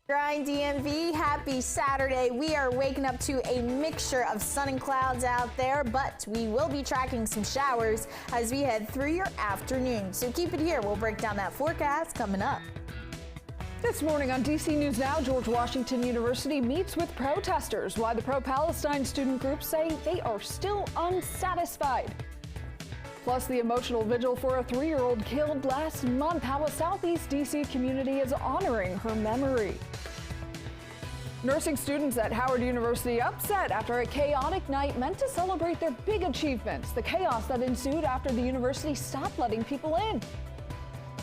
Grind DMV, happy Saturday. We are waking up to a mixture of sun and clouds out there, but we will be tracking some showers as we head through your afternoon. So keep it here. We'll break down that forecast coming up. This morning on DC News Now, George Washington University meets with protesters. Why the pro-Palestine student groups say they are still unsatisfied. Plus, the emotional vigil for a 3-year-old killed last month. How a Southeast DC community is honoring her memory. Nursing students at Howard University upset after a chaotic night meant to celebrate their big achievements. The chaos that ensued after the university stopped letting people in.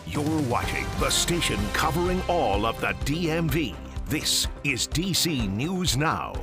You're watching the station covering all of the DMV. This is DC News Now.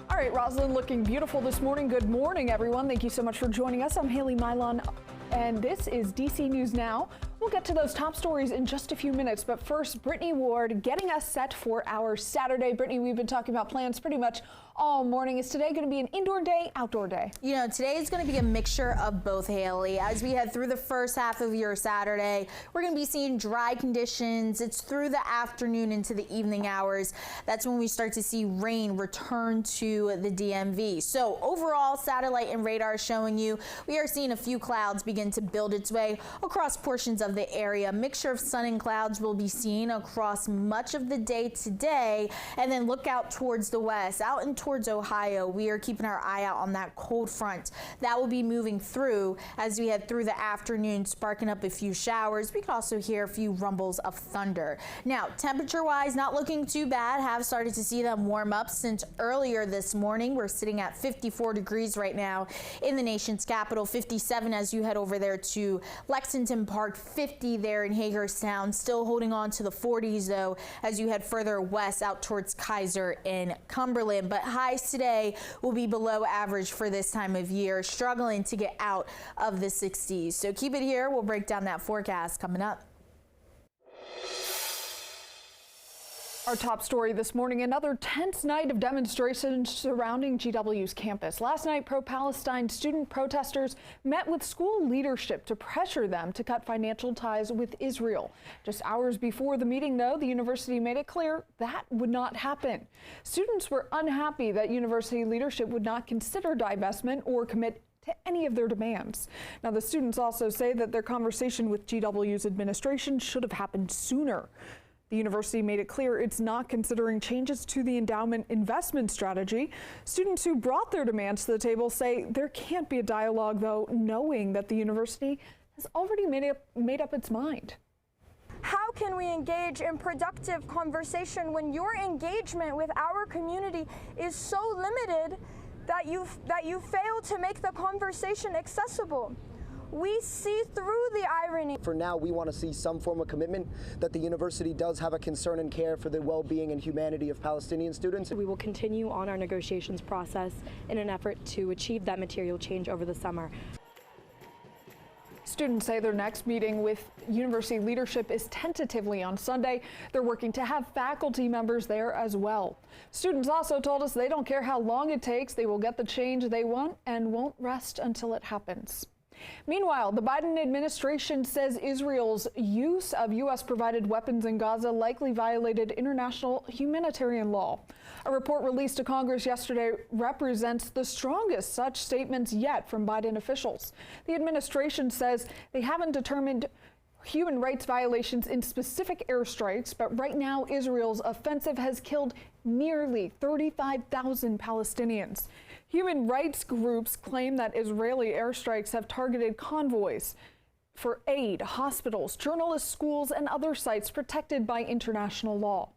All right, Rosalind looking beautiful this morning. Good morning, everyone. Thank you so much for joining us. I'm Haley Mylon, and this is DC News Now. We'll get to those top stories in just a few minutes, but first, Brittany Ward getting us set for our Saturday. Brittany, we've been talking about plans pretty much all morning. Is today going to be an indoor day, outdoor day? You know, today is going to be a mixture of both, Haley. As we head through the first half of your Saturday, we're going to be seeing dry conditions. It's through the afternoon into the evening hours. That's when we start to see rain return to the DMV. So overall, satellite and radar showing you we are seeing a few clouds begin to build its way across portions of the area. Mixture of sun and clouds will be seen across much of the day today, and then look out towards the west, out and towards Ohio. We are keeping our eye out on that cold front that will be moving through as we head through the afternoon, sparking up a few showers. We can also hear a few rumbles of thunder. Now, temperature wise, not looking too bad. Have started to see them warm up since earlier this morning. We're sitting at 54 degrees right now in the nation's capital, 57 as you head over there to Lexington Park, 50 there in Hagerstown. Still holding on to the 40s though as you head further west out towards Kaiser and Cumberland. But highs today will be below average for this time of year, struggling to get out of the 60s. So keep it here. We'll break down that forecast coming up. Our top story this morning, another tense night of demonstrations surrounding GW's campus. Last night, pro-Palestine student protesters met with school leadership to pressure them to cut financial ties with Israel. Just hours before the meeting, though, the university made it clear that would not happen. Students were unhappy that university leadership would not consider divestment or commit to any of their demands. Now, the students also say that their conversation with GW's administration should have happened sooner. The university made it clear it's not considering changes to the endowment investment strategy. Students who brought their demands to the table say there can't be a dialogue, though, knowing that the university has already made up its mind. How can we engage in productive conversation when your engagement with our community is so limited that you fail to make the conversation accessible? We see through the irony. For now, we want to see some form of commitment that the university does have a concern and care for the well-being and humanity of Palestinian students. We will continue on our negotiations process in an effort to achieve that material change over the summer. Students say their next meeting with university leadership is tentatively on Sunday. They're working to have faculty members there as well. Students also told us they don't care how long it takes. They will get the change they want and won't rest until it happens. Meanwhile, the Biden administration says Israel's use of U.S.-provided weapons in Gaza likely violated international humanitarian law. A report released to Congress yesterday represents the strongest such statements yet from Biden officials. The administration says they haven't determined human rights violations in specific airstrikes, but right now Israel's offensive has killed nearly 35,000 Palestinians. Human rights groups claim that Israeli airstrikes have targeted convoys for aid, hospitals, journalists, schools, and other sites protected by international law.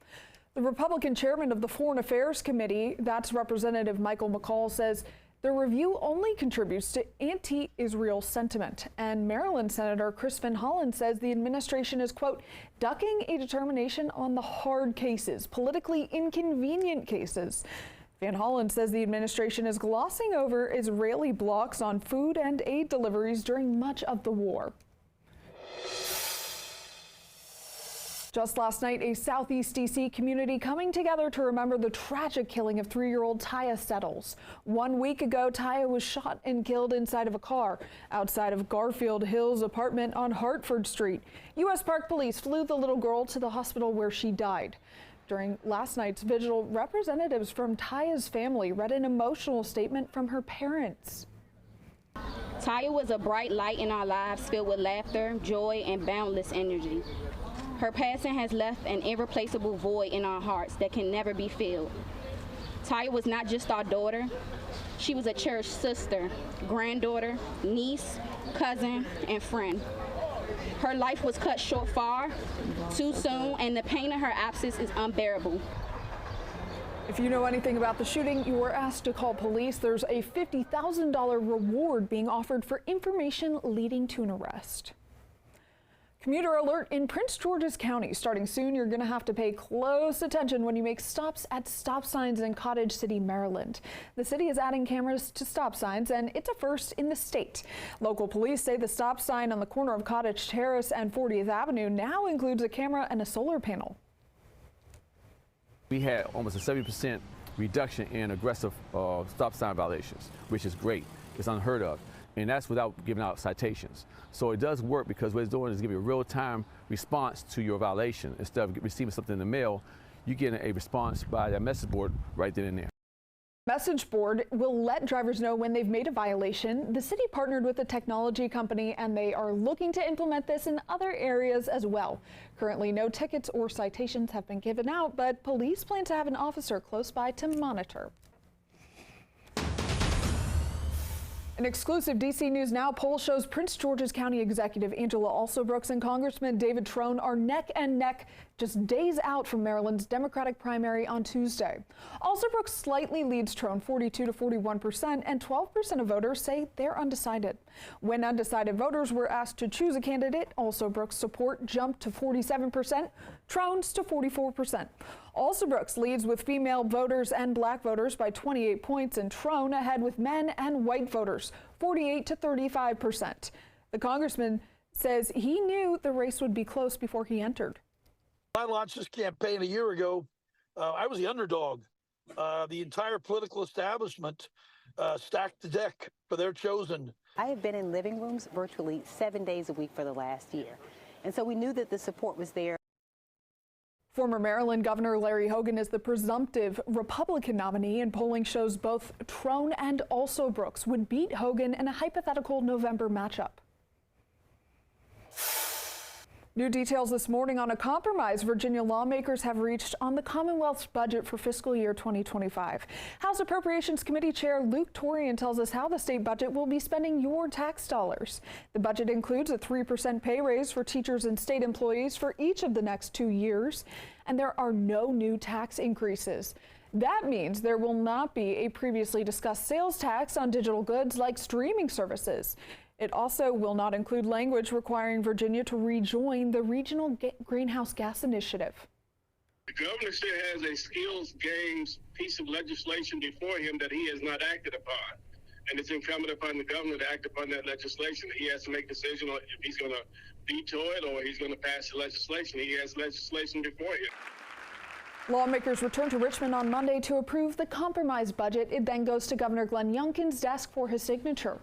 The Republican chairman of the Foreign Affairs Committee, that's Representative Michael McCaul, says the review only contributes to anti-Israel sentiment. And Maryland Senator Chris Van Hollen says the administration is, quote, ducking a determination on the hard cases, politically inconvenient cases. Van Hollen says the administration is glossing over Israeli blocks on food and aid deliveries during much of the war. Just last night, a Southeast DC community coming together to remember the tragic killing of 3-year-old Taya Settles. 1 week ago, Taya was shot and killed inside of a car outside of Garfield Hills apartment on Hartford Street. U.S. Park Police flew the little girl to the hospital where she died. During last night's vigil, representatives from Taya's family read an emotional statement from her parents. Taya was a bright light in our lives, filled with laughter, joy, and boundless energy. Her passing has left an irreplaceable void in our hearts that can never be filled. Taya was not just our daughter. She was a cherished sister, granddaughter, niece, cousin, and friend. Her life was cut short far too soon, and the pain of her absence is unbearable. If you know anything about the shooting, you were asked to call police. There's a $50,000 reward being offered for information leading to an arrest. Commuter alert in Prince George's County. Starting soon, you're going to have to pay close attention when you make stops at stop signs in Cottage City, Maryland. The city is adding cameras to stop signs, and it's a first in the state. Local police say the stop sign on the corner of Cottage Terrace and 40th Avenue now includes a camera and a solar panel. We had almost a 70% reduction in aggressive stop sign violations, which is great. It's unheard of. And that's without giving out citations. So it does work because what it's doing is giving you a real-time response to your violation. Instead of receiving something in the mail, you get a response by that message board right then and there. Message board will let drivers know when they've made a violation. The city partnered with a technology company, and they are looking to implement this in other areas as well. Currently, no tickets or citations have been given out, but police plan to have an officer close by to monitor. An exclusive DC News Now poll shows Prince George's County Executive Angela Alsobrooks and Congressman David Trone are neck and neck just days out from Maryland's Democratic primary on Tuesday. Alsobrooks slightly leads Trone 42 to 41%, and 12% of voters say they're undecided. When undecided voters were asked to choose a candidate, Alsobrooks' support jumped to 47%, Trone's to 44%. Alsobrooks leads with female voters and black voters by 28 points, and Trone ahead with men and white voters, 48 to 35%. The congressman says he knew the race would be close before he entered. I launched this campaign a year ago. I was the underdog. The entire political establishment stacked the deck for their chosen. I have been in living rooms virtually 7 days a week for the last year. And so we knew that the support was there. Former Maryland Governor Larry Hogan is the presumptive Republican nominee, and polling shows both Trone and Alsobrooks would beat Hogan in a hypothetical November matchup. New details this morning on a compromise Virginia lawmakers have reached on the Commonwealth's budget for fiscal year 2025. House Appropriations Committee Chair Luke Torian tells us how the state budget will be spending your tax dollars. The budget includes a 3% pay raise for teachers and state employees for each of the next 2 years, and there are no new tax increases. That means there will not be a previously discussed sales tax on digital goods like streaming services. It also will not include language requiring Virginia to rejoin the Regional Greenhouse Gas Initiative. The governor still has a skills games piece of legislation before him that he has not acted upon. And it's incumbent upon the governor to act upon that legislation. He has to make a decision on if he's going to veto it or he's going to pass the legislation. He has legislation before him. Lawmakers return to Richmond on Monday to approve the compromise budget. It then goes to Governor Glenn Youngkin's desk for his signature.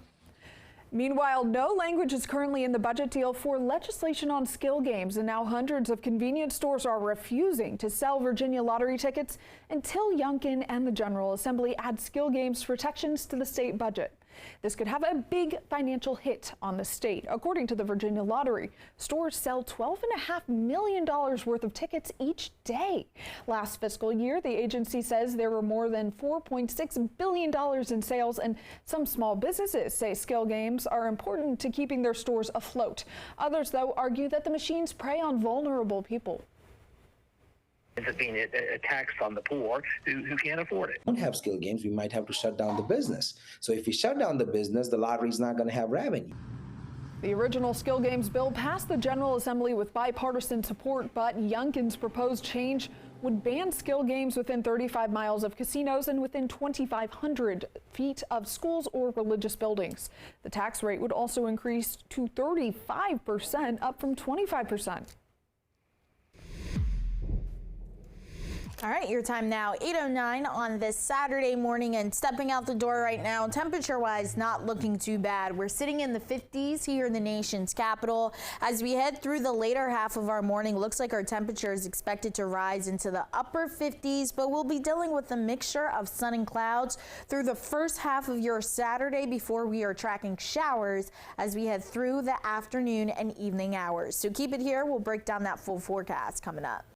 Meanwhile, no language is currently in the budget deal for legislation on skill games, and now hundreds of convenience stores are refusing to sell Virginia lottery tickets until Youngkin and the General Assembly add skill games protections to the state budget. This could have a big financial hit on the state. According to the Virginia Lottery, stores sell $12.5 million worth of tickets each day. Last fiscal year, the agency says there were more than $4.6 billion in sales, and some small businesses say skill games are important to keeping their stores afloat. Others, though, argue that the machines prey on vulnerable people. Ends up being a tax on the poor who can't afford it. Don't have skill games, we might have to shut down the business. So if we shut down the business, the lottery's not going to have revenue. The original skill games bill passed the General Assembly with bipartisan support, but Youngkin's proposed change would ban skill games within 35 miles of casinos and within 2,500 feet of schools or religious buildings. The tax rate would also increase to 35%, up from 25%. All right, your time now, 8:09 on this Saturday morning, and stepping out the door right now, temperature-wise, not looking too bad. We're sitting in the 50s here in the nation's capital. As we head through the later half of our morning, looks like our temperature is expected to rise into the upper 50s, but we'll be dealing with a mixture of sun and clouds through the first half of your Saturday before we are tracking showers as we head through the afternoon and evening hours. So keep it here. We'll break down that full forecast coming up.